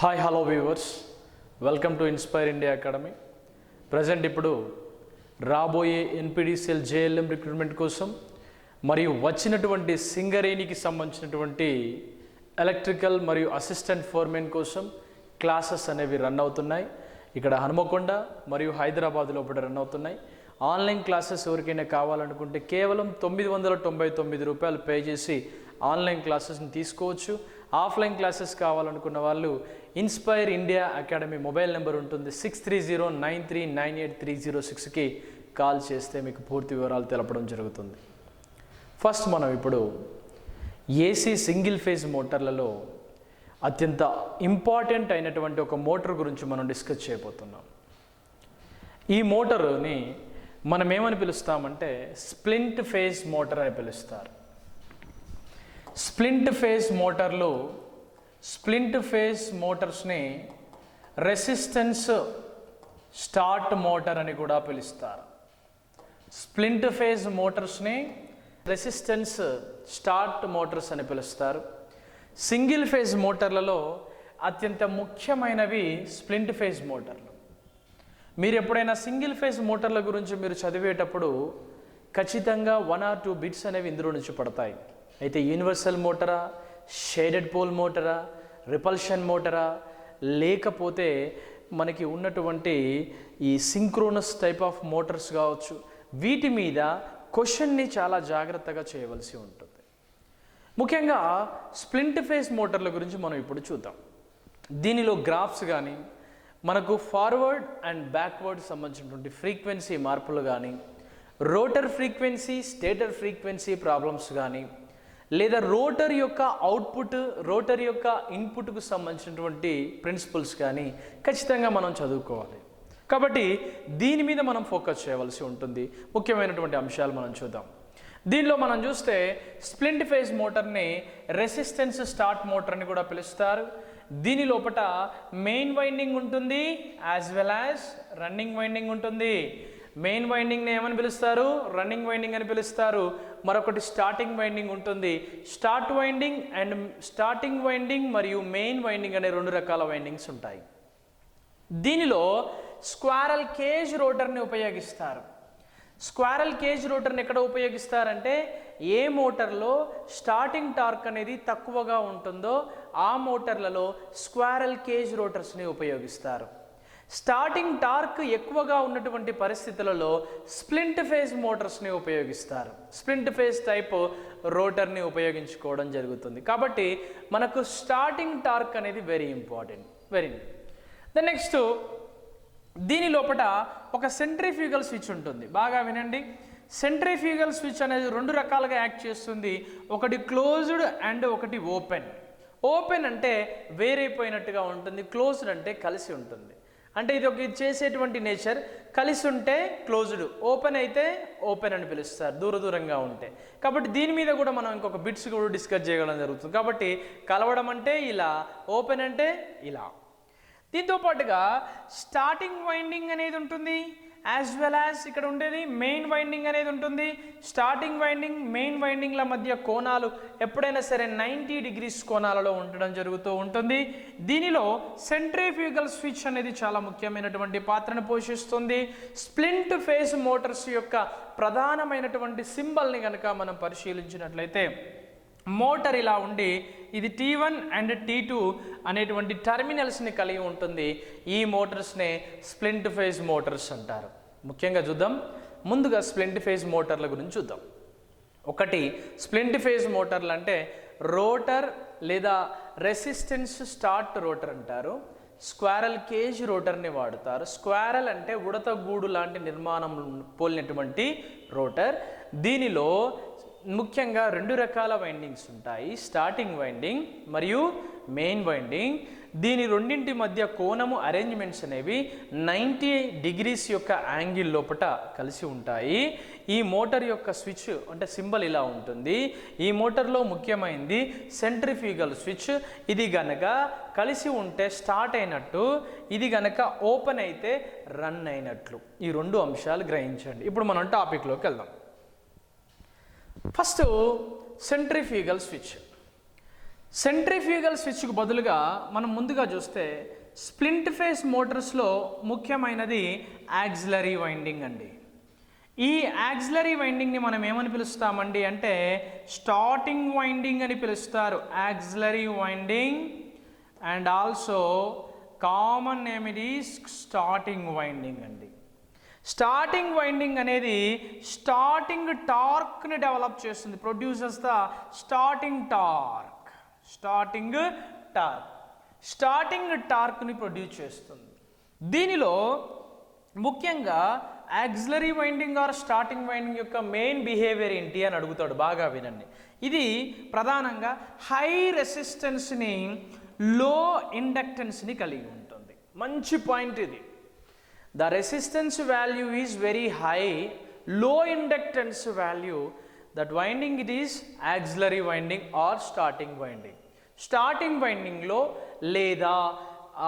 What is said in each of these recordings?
Hi hello viewers, welcome to inspire India academy. Present ఇప్పుడు రాబోయే NPDCL JLM recruitment కోసం మరియు వచ్చినటువంటి సింగరేణికి సంబంధించినటువంటి ఎలక్ట్రికల్ మరియు అసిస్టెంట్ ఫోర్మెన్ కోసం క్లాసెస్ అనేవి రన్ అవుతున్నాయి. ఇక్కడ హనుమకొండ మరియు హైదరాబాద్ లోపల రన్ అవుతున్నాయి. ఆన్లైన్ క్లాసెస్ ఎవరికైనా కావాలనుకుంటే కేవలం 999 రూపాయలు పే చేసి ఆన్లైన్ క్లాసెస్ని తీసుకోవచ్చు. ఆఫ్లైన్ క్లాసెస్ కావాలనుకున్న వాళ్ళు inspire India academy mobile number ఉంటుంది 6309398306కి కాల్ చేస్తే మీకు పూర్తి వివరాలు తెలపడం జరుగుతుంది. ఫస్ట్ మనం ఇప్పుడు ఏసీ సింగిల్ ఫేజ్ మోటార్లలో అత్యంత ఇంపార్టెంట్ అయినటువంటి ఒక మోటార్ గురించి మనం డిస్కస్ చేయబోతున్నాం. ఈ మోటారుని మనం ఏమని పిలుస్తామంటే స్ప్లింట్ ఫేజ్ మోటార్ అని పిలుస్తారు. స్ప్లింట్ ఫేజ్ మోటార్స్ని రెసిస్టెన్స్ స్టార్ట్ మోటార్ అని కూడా పిలుస్తారు. స్ప్లింట్ ఫేజ్ మోటార్స్ని రెసిస్టెన్స్ స్టార్ట్ మోటార్స్ అని పిలుస్తారు. సింగిల్ ఫేజ్ మోటార్లలో అత్యంత ముఖ్యమైనవి స్ప్లింట్ ఫేజ్ మోటార్లు. మీరు ఎప్పుడైనా సింగిల్ ఫేజ్ మోటార్ల గురించి మీరు చదివేటప్పుడు ఖచ్చితంగా 1 or 2 బిట్స్ అనేవి ఇందులో నుంచి పడతాయి. అయితే యూనివర్సల్ మోటారా, షేడెడ్ పోల్ మోటారా, రిపల్షన్ మోటారా, లేకపోతే మనకి ఉన్నటువంటి ఈ సింక్రోనస్ టైప్ ఆఫ్ మోటార్స్ కావచ్చు, వీటి మీద క్వశ్చన్ని చాలా జాగ్రత్తగా చేయవలసి ఉంటుంది. ముఖ్యంగా స్ప్లింట్ ఫేజ్ మోటార్ల గురించి మనం ఇప్పుడు చూద్దాం. దీనిలో గ్రాఫ్స్ కానీ మనకు ఫార్వర్డ్ అండ్ బ్యాక్వర్డ్ సంబంధించినటువంటి ఫ్రీక్వెన్సీ మార్పులు కానీ, rotor frequency, stator frequency problems కానీ, లేదా రోటర్ యొక్క అవుట్పుట్, రోటర్ యొక్క ఇన్పుట్కు సంబంధించినటువంటి ప్రిన్సిపల్స్ కానీ ఖచ్చితంగా మనం చదువుకోవాలి. కాబట్టి దీని మీద మనం ఫోకస్ చేయవలసి ఉంటుంది. ముఖ్యమైనటువంటి అంశాలు మనం చూద్దాం. దీనిలో మనం చూస్తే స్ప్లింట్ ఫేజ్ మోటార్ని రెసిస్టెన్స్ స్టార్ట్ మోటార్ అని కూడా పిలుస్తారు. దీని లోపల మెయిన్ వైండింగ్ ఉంటుంది, as well as running winding ఉంటుంది. మెయిన్ వైండింగ్ని ఏమని పిలుస్తారు? రన్నింగ్ వైండింగ్ అని పిలుస్తారు. మరొకటి స్టార్టింగ్ వైండింగ్ ఉంటుంది. స్టార్టింగ్ వైండింగ్ మరియు మెయిన్ వైండింగ్ అనే 2 రకాల వైండింగ్స్ ఉంటాయి. దీనిలో స్క్వారల్ కేజ్ రోటర్ని ఉపయోగిస్తారు. స్క్వారల్ కేజ్ రోటర్ని ఎక్కడ ఉపయోగిస్తారంటే ఏ మోటార్లో స్టార్టింగ్ టార్క్ అనేది తక్కువగా ఉంటుందో ఆ మోటార్లలో స్క్వారల్ కేజ్ రోటర్స్ని ఉపయోగిస్తారు. స్టార్టింగ్ టార్క్ ఎక్కువగా ఉన్నటువంటి పరిస్థితులలో స్ప్లింట్ ఫేజ్ మోటార్స్ని ఉపయోగిస్తారు. స్ప్లింట్ ఫేజ్ టైప్ రోటర్ని ఉపయోగించుకోవడం జరుగుతుంది. కాబట్టి మనకు స్టార్టింగ్ టార్క్ అనేది వెరీ ఇంపార్టెంట్. నెక్స్ట్ దీని లోపల ఒక సెంట్రిఫ్యూగల్ స్విచ్ ఉంటుంది. బాగా వినండి. సెంట్రిఫ్యూగల్ స్విచ్ అనేది 2 రకాలుగా యాక్ట్ చేస్తుంది. ఒకటి క్లోజ్డ్ అండ్ ఒకటి ఓపెన్. ఓపెన్ అంటే వేరైపోయినట్టుగా ఉంటుంది, క్లోజ్డ్ అంటే కలిసి ఉంటుంది. అంటే ఇది చేసేటువంటి నేచర్ కలిసి ఉంటే క్లోజ్డ్, ఓపెన్ అయితే ఓపెన్ అని పిలుస్తారు దూరంగా ఉంటే. కాబట్టి దీని మీద కూడా మనం ఇంకొక బిట్స్ కూడా డిస్కస్ చేయడం జరుగుతుంది. కాబట్టి కలవడం అంటే ఇలా, ఓపెన్ అంటే ఇలా. దీంతో పాటుగా స్టార్టింగ్ వైండింగ్ అనేది ఉంటుంది, యాజ్ వెల్ యాజ్ ఇక్కడ ఉండేది మెయిన్ వైండింగ్ అనేది ఉంటుంది. స్టార్టింగ్ వైండింగ్, మెయిన్ వైండింగ్ల మధ్య కోణాలు ఎప్పుడైనా సరే 90 degrees కోణాలలో ఉండడం జరుగుతూ ఉంటుంది. దీనిలో సెంట్రిఫ్యూగల్ స్విచ్ అనేది చాలా ముఖ్యమైనటువంటి పాత్రను పోషిస్తుంది. స్ప్లింట్ ఫేజ్ మోటార్స్ యొక్క ప్రధానమైనటువంటి సింబల్ని కనుక మనం పరిశీలించినట్లయితే మోటార్ ఇలా ఉండి ఇది T1 అండ్ T2 అనేటువంటి టర్మినల్స్ని కలిగి ఉంటుంది. ఈ మోటార్స్నే స్ప్లింట్ ఫేజ్ మోటార్స్ అంటారు. ముఖ్యంగా చూద్దాం. ముందుగా స్ప్లింట్ ఫేజ్ మోటార్ల గురించి చూద్దాం. ఒకటి స్ప్లింట్ ఫేజ్ మోటార్లు అంటే రోటర్ లేదా రెసిస్టెన్స్ స్టార్ట్ రోటర్ అంటారు. స్క్వారల్ కేజ్ రోటర్ని వాడుతారు. స్క్వారల్ అంటే ఉడత గూడు లాంటి నిర్మాణం పోలినటువంటి రోటర్. దీనిలో ముఖ్యంగా 2 రకాల వైండింగ్స్ ఉంటాయి, స్టార్టింగ్ వైండింగ్ మరియు మెయిన్ వైండింగ్. దీని రెండింటి మధ్య కోణము అరేంజ్మెంట్స్ అనేవి 90 degrees యొక్క యాంగిల్ లోపల కలిసి ఉంటాయి. ఈ మోటార్ యొక్క స్విచ్ అంటే సింబల్ ఇలా ఉంటుంది. ఈ మోటార్లో ముఖ్యమైనది సెంట్రిఫ్యూగల్ స్విచ్. ఇది గనక కలిసి ఉంటే స్టార్ట్ అయినట్టు, ఇది గనక ఓపెన్ అయితే రన్ అయినట్లు. ఈ 2 అంశాలు గ్రహించండి. ఇప్పుడు మనం టాపిక్లోకి వెళ్దాం. First centrifugal switch. సెంట్రిఫ్యూగల్ స్విచ్కు బదులుగా మనం ముందుగా చూస్తే స్ప్లింట్ ఫేస్ మోటార్స్లో ముఖ్యమైనది యాక్సిలరీ వైండింగ్ అండి. ఈ యాక్సిలరీ వైండింగ్ని మనం ఏమని పిలుస్తామండి అంటే స్టార్టింగ్ వైండింగ్ అని పిలుస్తారు. Auxiliary winding and also common name it is starting winding అండి. స్టార్టింగ్ వైండింగ్ అనేది స్టార్టింగ్ టార్క్ని డెవలప్ చేస్తుంది, producers the starting torque. Starting టార్క్ని ప్రొడ్యూస్ చేస్తుంది. దీనిలో ముఖ్యంగా auxiliary winding or starting winding యొక్క మెయిన్ బిహేవియర్ ఏంటి అని అడుగుతాడు, బాగా వినండి. ఇది ప్రధానంగా హై రెసిస్టెన్స్ని లో ఇండక్టెన్స్ని కలిగి ఉంటుంది. మంచి పాయింట్ ఇది. The resistance value is very high, low inductance value. That winding it is auxiliary winding or starting winding. Starting winding లో లేదా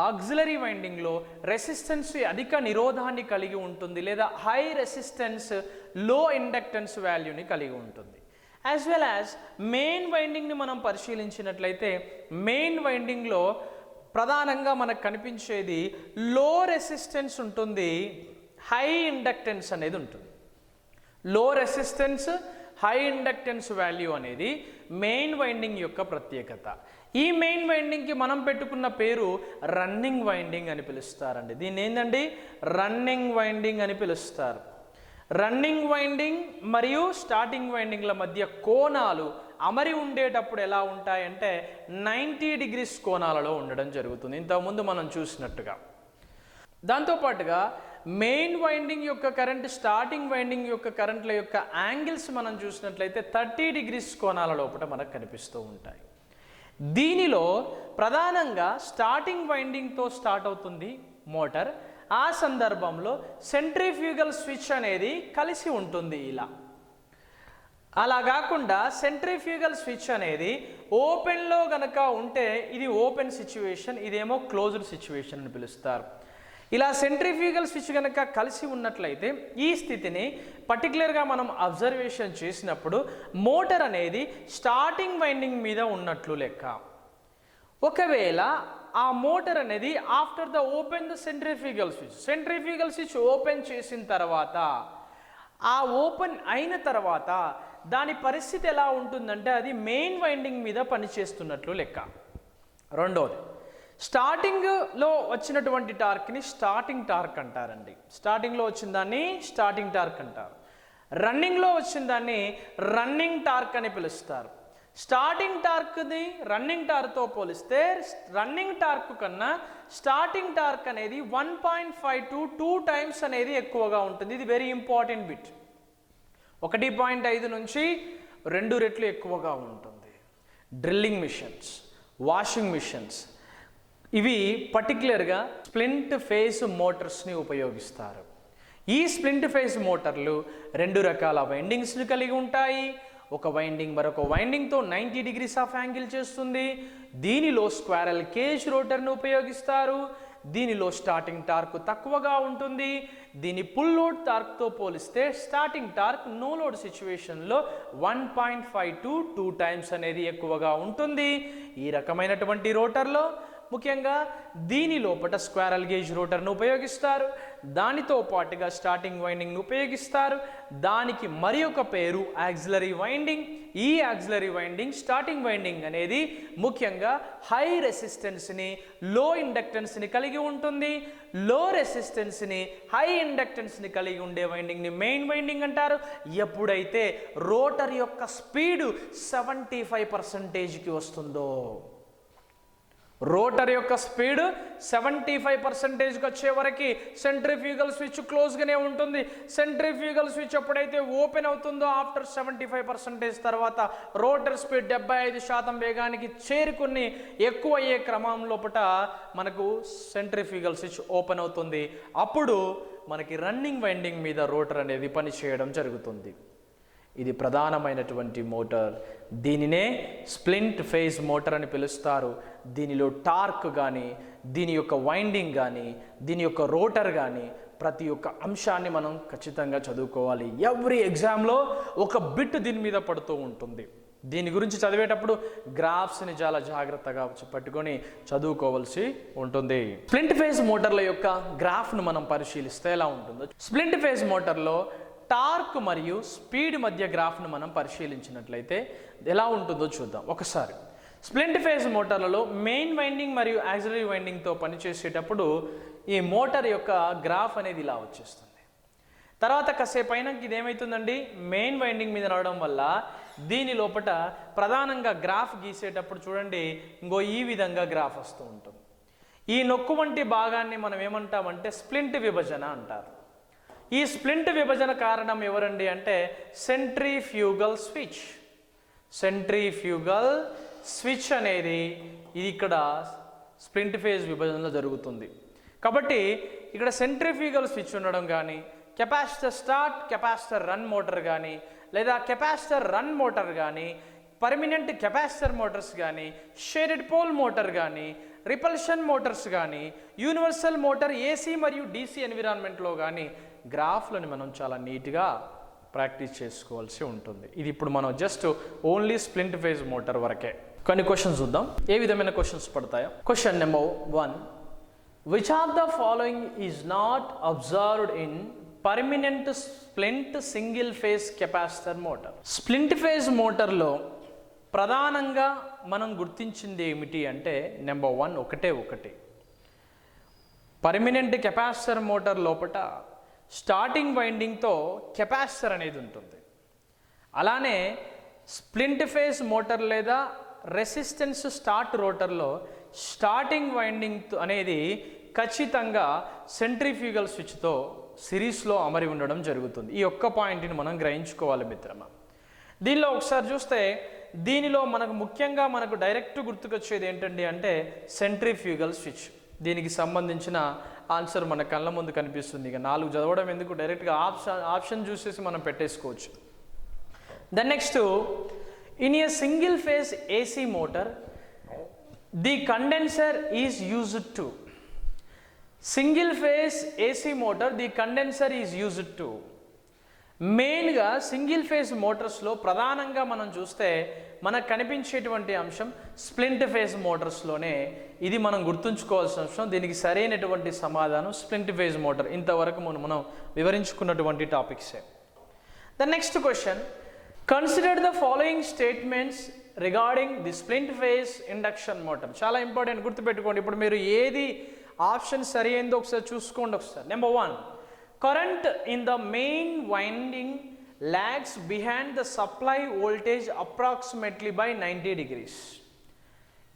ఆక్సిలరీ వైండింగ్ లో రెసిస్టెన్స్ అధిక నిరోధాన్ని కలిగి ఉంటుంది లేదా హై రెసిస్టెన్స్ లో ఇండక్టెన్స్ వాల్యూని కలిగి ఉంటుంది. యాజ్ వెల్ యాజ్ మెయిన్ వైండింగ్ని మనం పరిశీలించినట్లయితే మెయిన్ వైండింగ్లో ప్రధానంగా మనకు కనిపించేది లో రెసిస్టెన్స్ ఉంటుంది, హై ఇండక్టెన్స్ అనేది ఉంటుంది. లో రెసిస్టెన్స్ హై ఇండక్టెన్స్ వాల్యూ అనేది మెయిన్ వైండింగ్ యొక్క ప్రత్యేకత. ఈ మెయిన్ వైండింగ్కి మనం పెట్టుకున్న పేరు రన్నింగ్ వైండింగ్ అని పిలుస్తారండి. దీన్ని ఏంటండి రన్నింగ్ వైండింగ్ అని పిలుస్తారు. రన్నింగ్ వైండింగ్ మరియు స్టార్టింగ్ వైండింగ్ల మధ్య కోణాలు అమరి ఉండేటప్పుడు ఎలా ఉంటాయంటే 90 degrees కోణాలలో ఉండడం జరుగుతుంది, ఇంతకుముందు మనం చూసినట్టుగా. దాంతోపాటుగా మెయిన్ వైండింగ్ యొక్క కరెంట్ స్టార్టింగ్ వైండింగ్ యొక్క కరెంట్ల యొక్క యాంగిల్స్ మనం చూసినట్లయితే 30 degrees కోణాల లోపల మనకు కనిపిస్తూ ఉంటాయి. దీనిలో ప్రధానంగా స్టార్టింగ్ వైండింగ్తో స్టార్ట్ అవుతుంది మోటార్. ఆ సందర్భంలో సెంట్రిఫ్యూగల్ స్విచ్ అనేది కలిసి ఉంటుంది ఇలా. అలా కాకుండా సెంట్రిఫ్యూగల్ స్విచ్ అనేది ఓపెన్లో గనక ఉంటే ఇది ఓపెన్ సిచ్యువేషన్, ఇదేమో క్లోజ్డ్ సిచ్యువేషన్ అని పిలుస్తారు. ఇలా సెంట్రిఫ్యూగల్ స్విచ్ కనుక కలిసి ఉన్నట్లయితే ఈ స్థితిని పర్టికులర్గా మనం అబ్జర్వేషన్ చేసినప్పుడు మోటార్ అనేది స్టార్టింగ్ వైండింగ్ మీద ఉన్నట్లు లెక్క. ఒకవేళ ఆ మోటార్ అనేది after the open the centrifugal switch open చేసిన తర్వాత ఆ ఓపెన్ అయిన తర్వాత దాని పరిస్థితి ఎలా ఉంటుందంటే అది మెయిన్ వైండింగ్ మీద పనిచేస్తున్నట్లు లెక్క. రెండోది స్టార్టింగ్లో వచ్చినటువంటి టార్క్ని స్టార్టింగ్ టార్క్ అంటారండి. స్టార్టింగ్లో వచ్చిన దాన్ని స్టార్టింగ్ టార్క్ అంటారు. రన్నింగ్లో వచ్చిన దాన్ని రన్నింగ్ టార్క్ అని పిలుస్తారు. స్టార్టింగ్ టార్క్ని రన్నింగ్ టార్క్తో పోలిస్తే రన్నింగ్ టార్క్ కన్నా స్టార్టింగ్ టార్క్ అనేది 1.5 to 2 times అనేది ఎక్కువగా ఉంటుంది. ఇది వెరీ ఇంపార్టెంట్ బిట్. 1.5 నుంచి 2 రెట్లు ఎక్కువగా ఉంటుంది. డ్రిల్లింగ్ మిషన్స్, వాషింగ్ మిషన్స్ ఇవి పర్టికులర్గా స్ప్లింట్ ఫేస్ మోటార్స్ని ఉపయోగిస్తారు. ఈ స్ప్లింట్ ఫేస్ మోటార్లు 2 రకాల వైండింగ్స్ని కలిగి ఉంటాయి. ఒక వైండింగ్ మరొక వైండింగ్తో 90 degrees ఆఫ్ యాంగిల్ చేస్తుంది. దీనిలో స్క్వారల్ కేజ్ రోటర్ను ఉపయోగిస్తారు. దీనిలో స్టార్టింగ్ టార్క్ తక్కువగా ఉంటుంది. దీని పుల్ లోడ్ టార్క్తో పోలిస్తే స్టార్టింగ్ టార్క్ నో లోడ్ సిచ్యువేషన్లో 1.5 to 2 times అనేది ఎక్కువగా ఉంటుంది. ఈ రకమైనటువంటి రోటర్లో ముఖ్యంగా దీని లోపల స్క్వారల్ గేజ్ రోటర్ను ఉపయోగిస్తారు. దానితో పాటుగా స్టార్టింగ్ వైండింగ్ను ఉపయోగిస్తారు. దానికి మరి ఒక పేరు యాక్సిలరీ వైండింగ్. ఈ యాక్సిలరీ వైండింగ్ స్టార్టింగ్ వైండింగ్ అనేది ముఖ్యంగా హై రెసిస్టెన్స్ని లో ఇండక్టెన్స్ని కలిగి ఉంటుంది. లో రెసిస్టెన్స్ని హై ఇండక్టెన్స్ని కలిగి ఉండే వైండింగ్ని మెయిన్ వైండింగ్ అంటారు. ఎప్పుడైతే రోటర్ యొక్క స్పీడు 75%కి వస్తుందో, రోటర్ యొక్క స్పీడ్ 75%కి వచ్చే వరకు సెంట్రిఫ్యూగల్ స్విచ్ క్లోజ్గానే ఉంటుంది. సెంట్రిఫ్యూగల్ స్విచ్ ఎప్పుడైతే ఓపెన్ అవుతుందో ఆఫ్టర్ 75% తర్వాత రోటర్ స్పీడ్ 75% వేగానికి చేరుకుని ఎక్కువ అయ్యే క్రమం లోపల మనకు సెంట్రిఫ్యూగల్ స్విచ్ ఓపెన్ అవుతుంది. అప్పుడు మనకి రన్నింగ్ వైండింగ్ మీద రోటర్ అనేది పనిచేయడం జరుగుతుంది. ఇది ప్రధానమైనటువంటి మోటార్. దీనినే స్ప్లింట్ ఫేజ్ మోటార్ అని పిలుస్తారు. దీనిలో టార్క్ కానీ దీని యొక్క వైండింగ్ కానీ దీని యొక్క రోటర్ కానీ ప్రతి ఒక్క అంశాన్ని మనం ఖచ్చితంగా చదువుకోవాలి. ఎవ్రీ ఎగ్జామ్లో ఒక బిట్ దీని మీద పడుతూ ఉంటుంది. దీని గురించి చదివేటప్పుడు గ్రాఫ్స్ని చాలా జాగ్రత్తగా పట్టుకొని చదువుకోవాల్సి ఉంటుంది. స్ప్లింట్ ఫేజ్ మోటార్ల యొక్క గ్రాఫ్ను మనం పరిశీలిస్తే ఎలా ఉంటుందో, స్ప్లింట్ ఫేజ్ మోటార్లో టార్క్ మరియు స్పీడ్ మధ్య గ్రాఫ్ను మనం పరిశీలించినట్లయితే ఎలా ఉంటుందో చూద్దాం ఒకసారి. స్ప్లింట్ ఫేజ్ మోటార్లలో మెయిన్ వైండింగ్ మరియు యాక్సిలరీ వైండింగ్తో పనిచేసేటప్పుడు ఈ మోటార్ యొక్క గ్రాఫ్ అనేది ఇలా వచ్చేస్తుంది. తర్వాత కాసేపు అయినాక ఇది ఏమవుతుందండి, మెయిన్ వైండింగ్ మీద రావడం వల్ల దీని లోపల ప్రధానంగా గ్రాఫ్ గీసేటప్పుడు చూడండి ఇంకో ఈ విధంగా గ్రాఫ్ వస్తూ ఉంటుంది. ఈ నొక్కు వంటి భాగాన్ని మనం ఏమంటామంటే స్ప్లింట్ విభజన అంటారు. ఈ స్ప్లింట్ విభజన కారణం ఎవరండి అంటే సెంట్రిఫ్యూగల్ స్విచ్. సెంట్రిఫ్యూగల్ స్విచ్ అనేది ఇది ఇక్కడ స్ప్లింట్ ఫేజ్ విభజనలో జరుగుతుంది. కాబట్టి ఇక్కడ సెంట్రిఫ్యూగల్ స్విచ్ ఉండడం కానీ, capacitor start capacitor run motor కానీ, లేదా కెపాసిటర్ రన్ మోటార్ కానీ, పర్మనెంట్ కెపాసిటర్ మోటార్స్ కానీ, షేడెడ్ పోల్ మోటార్ కానీ, రిపల్షన్ మోటార్స్ కానీ, యూనివర్సల్ మోటార్ ఏసీ మరియు డీసీ ఎన్విరాన్మెంట్లో కానీ గ్రాఫ్లను మనం చాలా నీట్గా ప్రాక్టీస్ చేసుకోవాల్సి ఉంటుంది. ఇది ఇప్పుడు మనం just only split phase motor వరకే. కొన్ని క్వశ్చన్స్ చూద్దాం ఏ విధమైన క్వశ్చన్స్ పడతాయో. Question number 1, which of the following is not observed in permanent split single phase capacitor motor? Split phase మోటార్లో ప్రధానంగా మనం గుర్తించింది ఏమిటి అంటే నెంబర్ 1 ఒకటే పర్మనెంట్ కెపాసిటర్ మోటార్ లోపల స్టార్టింగ్ వైండింగ్తో కెపాసిటర్ అనేది ఉంటుంది. అలానే స్ప్లింట్ ఫేజ్ మోటార్ లేదా రెసిస్టెన్స్ స్టార్ట్ రోటర్లో స్టార్టింగ్ వైండింగ్ అనేది ఖచ్చితంగా సెంట్రిఫ్యూగల్ స్విచ్తో సిరీస్లో అమరి ఉండడం జరుగుతుంది. ఈ ఒక్క పాయింట్ని మనం గ్రహించుకోవాలి మిత్రమా. దీనిలో ఒకసారి చూస్తే దీనిలో మనకు ముఖ్యంగా మనకు డైరెక్ట్ గుర్తుకొచ్చేది ఏంటండి అంటే సెంట్రిఫ్యూగల్ స్విచ్. దీనికి సంబంధించిన ఆన్సర్ మన కళ్ళ ముందు కనిపిస్తుంది. ఇక 4 చదవడం ఎందుకు, డైరెక్ట్గా ఆప్షన్ చూసేసి మనం పెట్టేసుకోవచ్చు. Then next, in a single phase AC motor the condenser is used to. Single phase AC motor the condenser is used to. మెయిన్గా సింగిల్ ఫేజ్ మోటార్స్లో ప్రధానంగా మనం చూస్తే మనకు కనిపించేటువంటి అంశం స్ప్లింట్ ఫేజ్ మోటార్స్లోనే. ఇది మనం గుర్తుంచుకోవాల్సిన అంశం. దీనికి సరైనటువంటి సమాధానం స్ప్లింట్ ఫేజ్ మోటార్. ఇంతవరకు మనం వివరించుకున్నటువంటి టాపిక్సే. The next question, consider the following statements regarding the split phase induction motor. చాలా ఇంపార్టెంట్, గుర్తుపెట్టుకోండి. ఇప్పుడు మీరు ఏది ఆప్షన్ సరి అయిందో ఒకసారి చూసుకోండి ఒకసారి. Number 1, current in the main winding lags behind the supply voltage approximately by 90 degrees.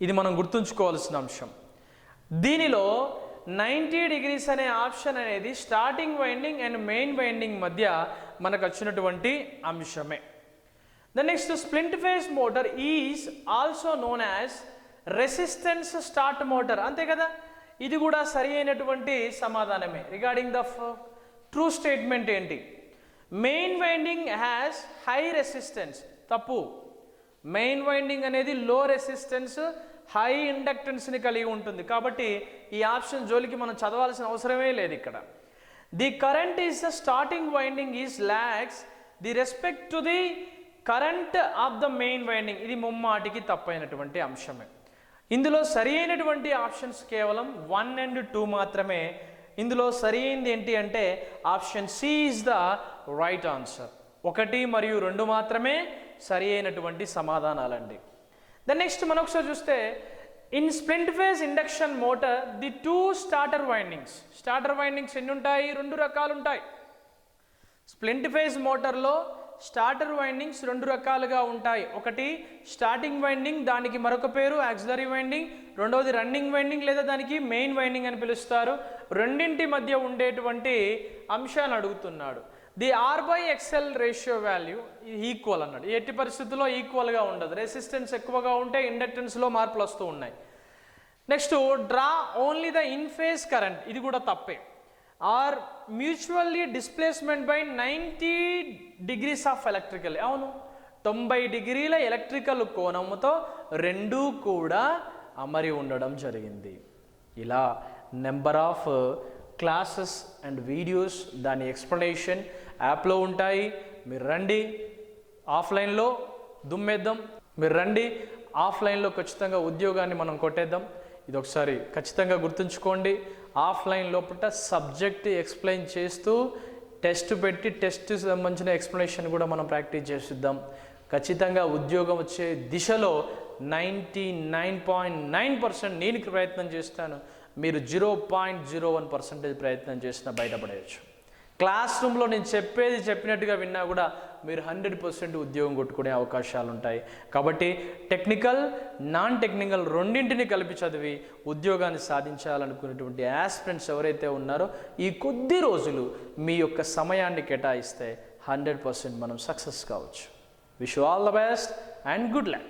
ఇది మనం గుర్తుంచుకోవాల్సిన అంశం. దీనిలో 90 degrees అనే ఆప్షన్ అనేది starting winding and main winding మధ్య మనకు వచ్చినటువంటి అంశమే. The next, splint phase motor is also known as resistance start motor. అంతే కదా, ఇది కూడా సరి అయినటువంటి సమాధానమే. రిగార్డింగ్ ద ట్రూ స్టేట్మెంట్ ఏంటి? Main winding has high resistance. తప్పు. మెయిన్ వైండింగ్ అనేది లో రెసిస్టెన్స్ హై ఇండక్టెన్స్ని కలిగి ఉంటుంది. కాబట్టి ఈ ఆప్షన్ జోలికి మనం చదవాల్సిన అవసరమే లేదు ఇక్కడ. The current is the starting winding is lags the respect to the current of the main winding. ఇది ముమ్మాటికి తప్పైనటువంటి అంశమే. ఇందులో సరి అయినటువంటి ఆప్షన్స్ కేవలం 1 and 2 మాత్రమే. ఇందులో సరి అయింది ఏంటి అంటే option C is the right answer. 1 మరియు 2 మాత్రమే సరి అయినటువంటి సమాధానాలండి. ద నెక్స్ట్ మనం ఒకసారి చూస్తే in splint phase induction motor the 2 starter windings. Starter windings ఎన్ని ఉంటాయి? 2 రకాలు ఉంటాయి. స్ప్లింట్ ఫేజ్ మోటార్లో స్టార్టర్ వైండింగ్స్ 2 రకాలుగా ఉంటాయి. ఒకటి స్టార్టింగ్ వైండింగ్, దానికి మరొక పేరు యాక్సిలరీ వైండింగ్. రెండవది రన్నింగ్ వైండింగ్ లేదా దానికి మెయిన్ వైండింగ్ అని పిలుస్తారు. రెండింటి మధ్య ఉండేటువంటి అంశాన్ని అడుగుతున్నాడు. The R/XL ratio value equal అన్నాడు. ఎట్టి పరిస్థితుల్లో ఈక్వల్గా ఉండదు. రెసిస్టెన్స్ ఎక్కువగా ఉంటే ఇండక్టెన్స్లో మార్పులు వస్తూ ఉన్నాయి. Next, draw only the in phase current. ఇది కూడా తప్పే. Or mutually displacement by 90 degrees of electrical. అవును, 90 degrees ఎలక్ట్రికల్ కోణముతో 2 కూడా అమరి ఉండడం జరిగింది. ఇలా number of classes and videos, దాని ఎక్స్ప్లెనేషన్ యాప్లో ఉంటాయి. మీరు రండి, ఆఫ్లైన్లో దుమ్మేద్దాం. మీరు రండి, ఆఫ్లైన్లో ఖచ్చితంగా ఉద్యోగాన్ని మనం కొట్టేద్దాం. ఇది ఒకసారి ఖచ్చితంగా గుర్తుంచుకోండి. ఆఫ్లైన్ లోపల సబ్జెక్ట్ ఎక్స్ప్లెయిన్ చేస్తూ టెస్ట్ పెట్టి టెస్ట్ సంబంధించిన ఎక్స్ప్లెనేషన్ కూడా మనం ప్రాక్టీస్ చేసిద్దాం. ఖచ్చితంగా ఉద్యోగం వచ్చే దిశలో 99.9% నేను ప్రయత్నం చేస్తాను. మీరు 0.01% ప్రయత్నం చేసినా బయటపడేయచ్చు. క్లాస్ రూమ్లో నేను చెప్పినట్టుగా విన్నా కూడా మీరు 100% ఉద్యోగం కొట్టుకునే అవకాశాలు ఉంటాయి. కాబట్టి టెక్నికల్, నాన్ టెక్నికల్ రెండింటిని కలిపి చదివి ఉద్యోగాన్ని సాధించాలనుకునేటువంటి యాస్పిరెంట్స్ ఎవరైతే ఉన్నారో ఈ కొద్ది రోజులు మీ యొక్క సమయాన్ని కేటాయిస్తే 100% మనం సక్సెస్ కావచ్చు. Wish you all the best and good luck.